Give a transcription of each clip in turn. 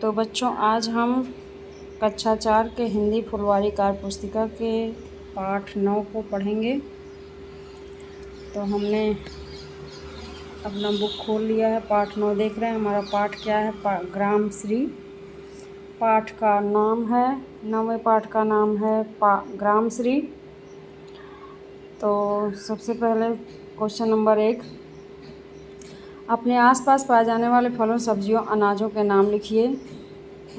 तो बच्चों, आज हम कक्षा 4 के हिंदी फुलवारी कार्य पुस्तिका के पाठ 9 को पढ़ेंगे। तो हमने अपना बुक खोल लिया है, पाठ 9 देख रहे हैं। हमारा पाठ क्या है? ग्राम श्री। पाठ का नाम है, 9वें पाठ का नाम है ग्राम श्री। तो सबसे पहले क्वेश्चन नंबर 1, अपने आसपास पाए जाने वाले फलों, सब्जियों, अनाजों के नाम लिखिए।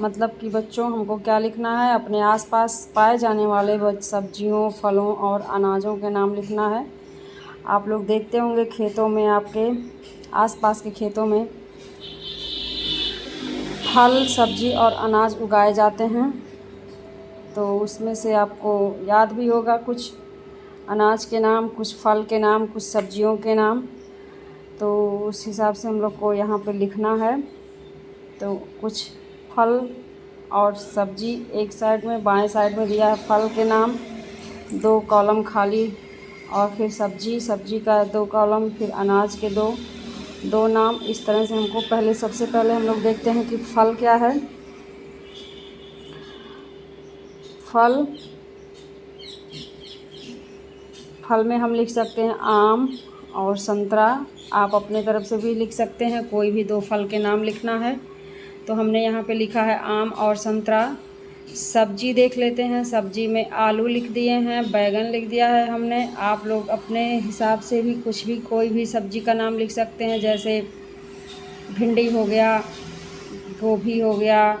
मतलब कि बच्चों, हमको क्या लिखना है? अपने आसपास पाए जाने वाले सब्जियों, फलों और अनाजों के नाम लिखना है। आप लोग देखते होंगे खेतों में, आपके आसपास के खेतों में फल, सब्जी और अनाज उगाए जाते हैं। तो उसमें से आपको याद भी होगा कुछ अनाज के नाम, कुछ फल के नाम, कुछ सब्जियों के नाम। तो उस हिसाब से हम लोग को यहाँ पे लिखना है। तो कुछ फल और सब्जी एक साइड में, बाएं साइड में दिया है फल के नाम, 2 कॉलम खाली, और फिर सब्जी का 2 कॉलम, फिर अनाज के दो नाम। इस तरह से हमको सबसे पहले हम लोग देखते हैं कि फल क्या है। फल में हम लिख सकते हैं आम और संतरा। आप अपने तरफ से भी लिख सकते हैं, कोई भी 2 फल के नाम लिखना है। तो हमने यहाँ पे लिखा है आम और संतरा। सब्जी देख लेते हैं, सब्जी में आलू लिख दिए हैं, बैगन लिख दिया है हमने। आप लोग अपने हिसाब से भी कोई भी सब्जी का नाम लिख सकते हैं, जैसे भिंडी हो गया, गोभी हो गया,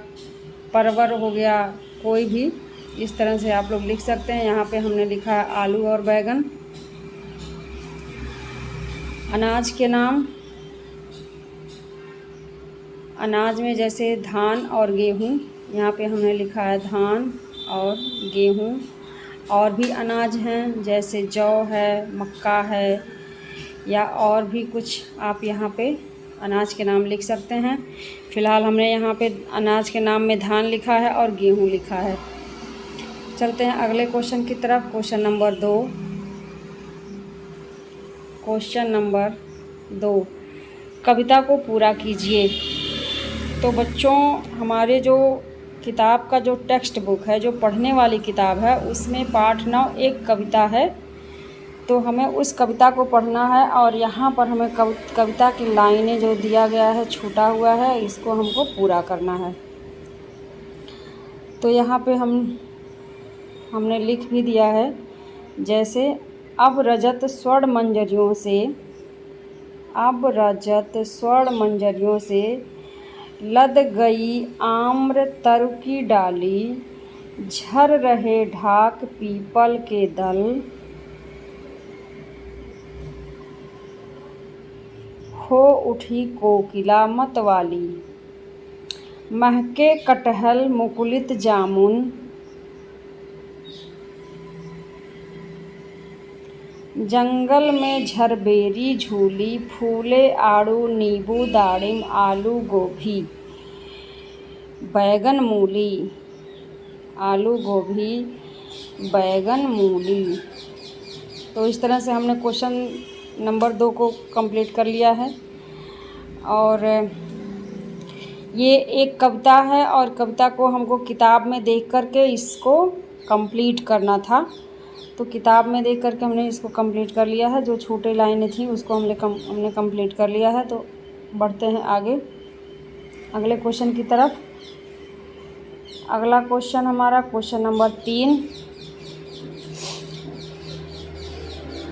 परवल हो गया, कोई भी इस तरह से आप लोग लिख सकते हैं। यहाँ पे हमने लिखा है आलू और बैगन। अनाज के नाम, अनाज में जैसे धान और गेहूँ, यहाँ पे हमने लिखा है धान और गेहूँ। और भी अनाज हैं, जैसे जौ है, मक्का है, या और भी कुछ आप यहाँ पे अनाज के नाम लिख सकते हैं। फ़िलहाल हमने यहाँ पे अनाज के नाम में धान लिखा है और गेहूँ लिखा है। चलते हैं अगले क्वेश्चन की तरफ। क्वेश्चन नंबर 2, कविता को पूरा कीजिए। तो बच्चों, हमारे जो किताब का जो टेक्स्ट बुक है, जो पढ़ने वाली किताब है, उसमें पाठ 9 एक कविता है। तो हमें उस कविता को पढ़ना है, और यहाँ पर हमें कविता की लाइनें जो दिया गया है, छूटा हुआ है, इसको हमको पूरा करना है। तो यहाँ पे हमने लिख भी दिया है, जैसे अब रजत स्वर्ण मंजरियों से लद गई आम्र तरु की डाली, झर रहे ढाक पीपल के दल, हो उठी कोकिला मतवाली, महके कटहल मुकुलित जामुन, जंगल में झरबेरी झूली, फूले आड़ू नींबू दाड़िम आलू गोभी बैगन मूली, आलू गोभी बैगन मूली। तो इस तरह से हमने क्वेश्चन नंबर 2 को कंप्लीट कर लिया है। और ये एक कविता है, और कविता को हमको किताब में देख कर के इसको कंप्लीट करना था। तो किताब में देख करके हमने इसको कंप्लीट कर लिया है। जो छोटे लाइनें थी उसको हमने कंप्लीट कर लिया है। तो बढ़ते हैं आगे अगले क्वेश्चन की तरफ। अगला क्वेश्चन हमारा क्वेश्चन नंबर 3,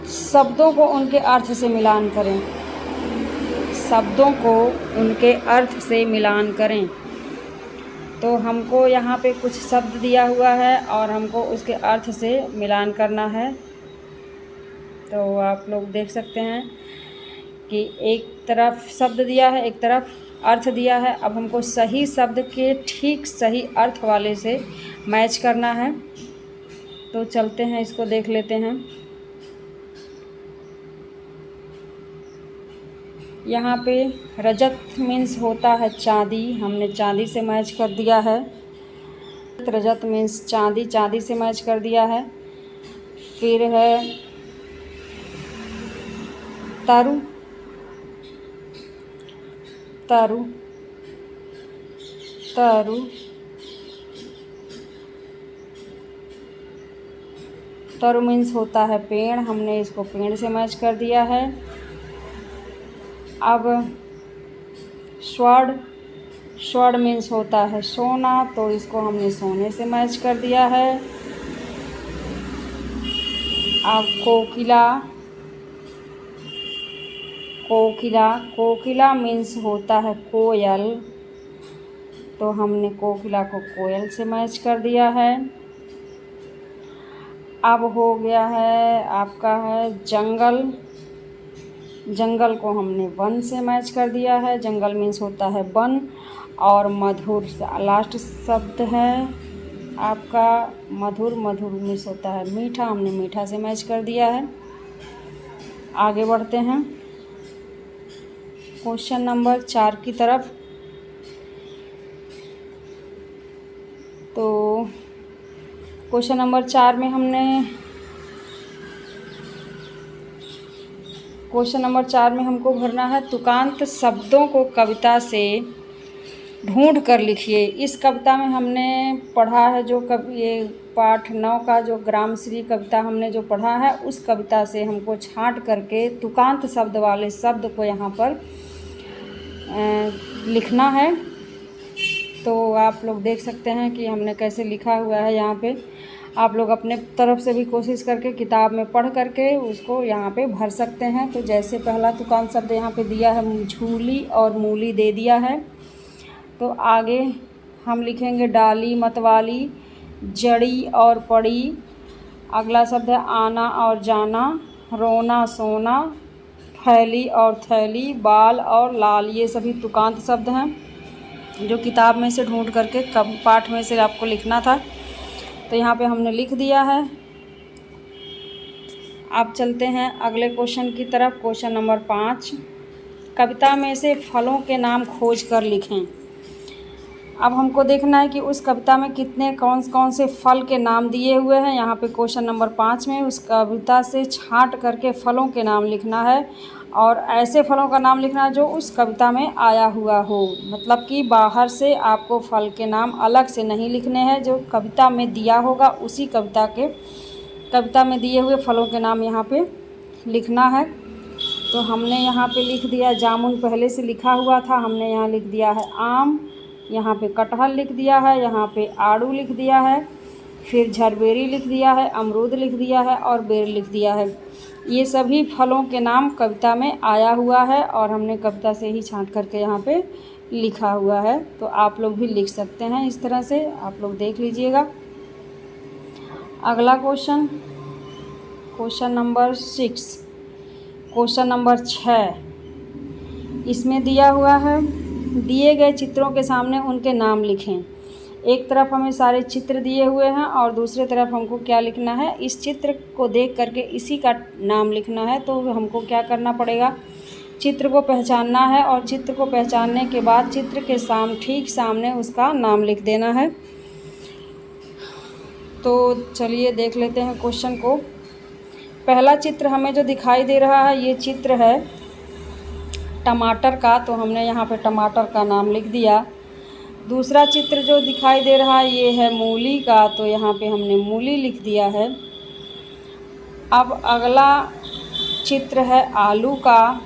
शब्दों को उनके अर्थ से मिलान करें। शब्दों को उनके अर्थ से मिलान करें। तो हमको यहाँ पे कुछ शब्द दिया हुआ है, और हमको उसके अर्थ से मिलान करना है। तो आप लोग देख सकते हैं कि एक तरफ शब्द दिया है, एक तरफ अर्थ दिया है। अब हमको सही शब्द के ठीक सही अर्थ वाले से मैच करना है। तो चलते हैं, इसको देख लेते हैं। यहाँ पे रजत मीन्स होता है चांदी, हमने चांदी से मैच कर दिया है। रजत मीन्स चांदी, चांदी से मैच कर दिया है। फिर है तरु, तरु तरु, तरु मीन्स होता है पेड़, हमने इसको पेड़ से मैच कर दिया है। अब स्वर्ण, स्वर्ण मीन्स होता है सोना, तो इसको हमने सोने से मैच कर दिया है। अब कोकिला, कोकिला, कोकिला मीन्स होता है कोयल, तो हमने कोकिला को कोयल से मैच कर दिया है। अब हो गया है आपका है जंगल, जंगल को हमने वन से मैच कर दिया है, जंगल मीन्स होता है वन। और मधुर लास्ट शब्द है आपका मधुर, मधुर मीन्स होता है मीठा, हमने मीठा से मैच कर दिया है। आगे बढ़ते हैं क्वेश्चन नंबर 4 की तरफ। तो क्वेश्चन नंबर 4 में हमको भरना है तुकांत शब्दों को कविता से ढूंढ कर लिखिए। इस कविता में हमने पढ़ा है जो ये पाठ 9 का जो ग्रामश्री कविता हमने जो पढ़ा है, उस कविता से हमको छांट करके तुकांत शब्द वाले शब्द को यहाँ पर लिखना है। तो आप लोग देख सकते हैं कि हमने कैसे लिखा हुआ है यहाँ पे। आप लोग अपने तरफ से भी कोशिश करके किताब में पढ़ करके उसको यहाँ पे भर सकते हैं। तो जैसे पहला तुकांत शब्द यहाँ पे दिया है झूली और मूली दे दिया है, तो आगे हम लिखेंगे डाली मतवाली, जड़ी और पड़ी। अगला शब्द है आना और जाना, रोना सोना, फैली और थैली, बाल और लाल। ये सभी तुकांत शब्द हैं जो किताब में से ढूंढ करके पाठ में से आपको लिखना था। तो यहाँ पे हमने लिख दिया है। अब चलते हैं अगले क्वेश्चन की तरफ। क्वेश्चन नंबर 5, कविता में से फलों के नाम खोज कर लिखें। अब हमको देखना है कि उस कविता में कितने कौन से फल के नाम दिए हुए हैं। यहाँ पे क्वेश्चन नंबर 5 में उस कविता से छांट करके फलों के नाम लिखना है, और ऐसे फलों का नाम लिखना है जो उस कविता में आया हुआ हो। मतलब कि बाहर से आपको फल के नाम अलग से नहीं लिखने हैं, जो कविता में दिया होगा उसी कविता में दिए हुए फलों के नाम यहाँ पे लिखना है। तो हमने यहाँ पे लिख दिया जामुन, पहले से लिखा हुआ था, हमने यहाँ लिख दिया है आम, यहाँ पे कटहल लिख दिया है, यहाँ पे आड़ू लिख दिया है, फिर झरबेरी लिख दिया है, अमरूद लिख दिया है और बेर लिख दिया है। ये सभी फलों के नाम कविता में आया हुआ है और हमने कविता से ही छांट करके यहाँ पे लिखा हुआ है। तो आप लोग भी लिख सकते हैं इस तरह से, आप लोग देख लीजिएगा। अगला question, question number 6, question number 6, इसमें दिया हुआ है दिए गए चित्रों के सामने उनके नाम लिखें। एक तरफ हमें सारे चित्र दिए हुए हैं और दूसरे तरफ हमको क्या लिखना है, इस चित्र को देख करके इसी का नाम लिखना है। तो हमको क्या करना पड़ेगा, चित्र को पहचानना है और चित्र को पहचानने के बाद चित्र के ठीक सामने उसका नाम लिख देना है। तो चलिए देख लेते हैं क्वेश्चन को। पहला चित्र हमें जो दिखाई दे रहा है, ये चित्र है टमाटर का, तो हमने यहाँ पे टमाटर का नाम लिख दिया। दूसरा चित्र जो दिखाई दे रहा है ये है मूली का, तो यहाँ पे हमने मूली लिख दिया है। अब अगला चित्र है आलू का,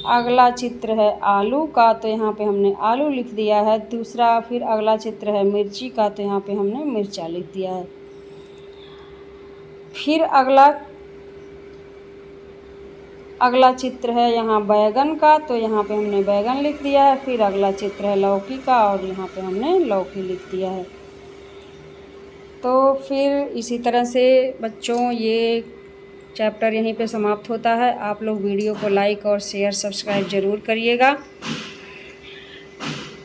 अगला चित्र है आलू का, तो यहाँ पे हमने आलू लिख दिया है। दूसरा फिर अगला चित्र है मिर्ची का, तो यहाँ पे हमने मिर्चा लिख दिया है। फिर अगला चित्र है यहाँ बैगन का, तो यहाँ पे हमने बैगन लिख दिया है। फिर अगला चित्र है लौकी का और यहाँ पे हमने लौकी लिख दिया है। तो फिर इसी तरह से बच्चों ये चैप्टर यहीं पे समाप्त होता है। आप लोग वीडियो को लाइक और शेयर सब्सक्राइब ज़रूर करिएगा।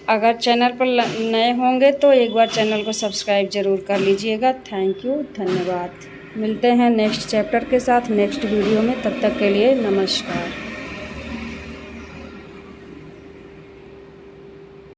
अगर चैनल पर नए होंगे तो एक बार चैनल को सब्सक्राइब ज़रूर कर लीजिएगा। थैंक यू, धन्यवाद। मिलते हैं नेक्स्ट चैप्टर के साथ नेक्स्ट वीडियो में, तब तक के लिए नमस्कार।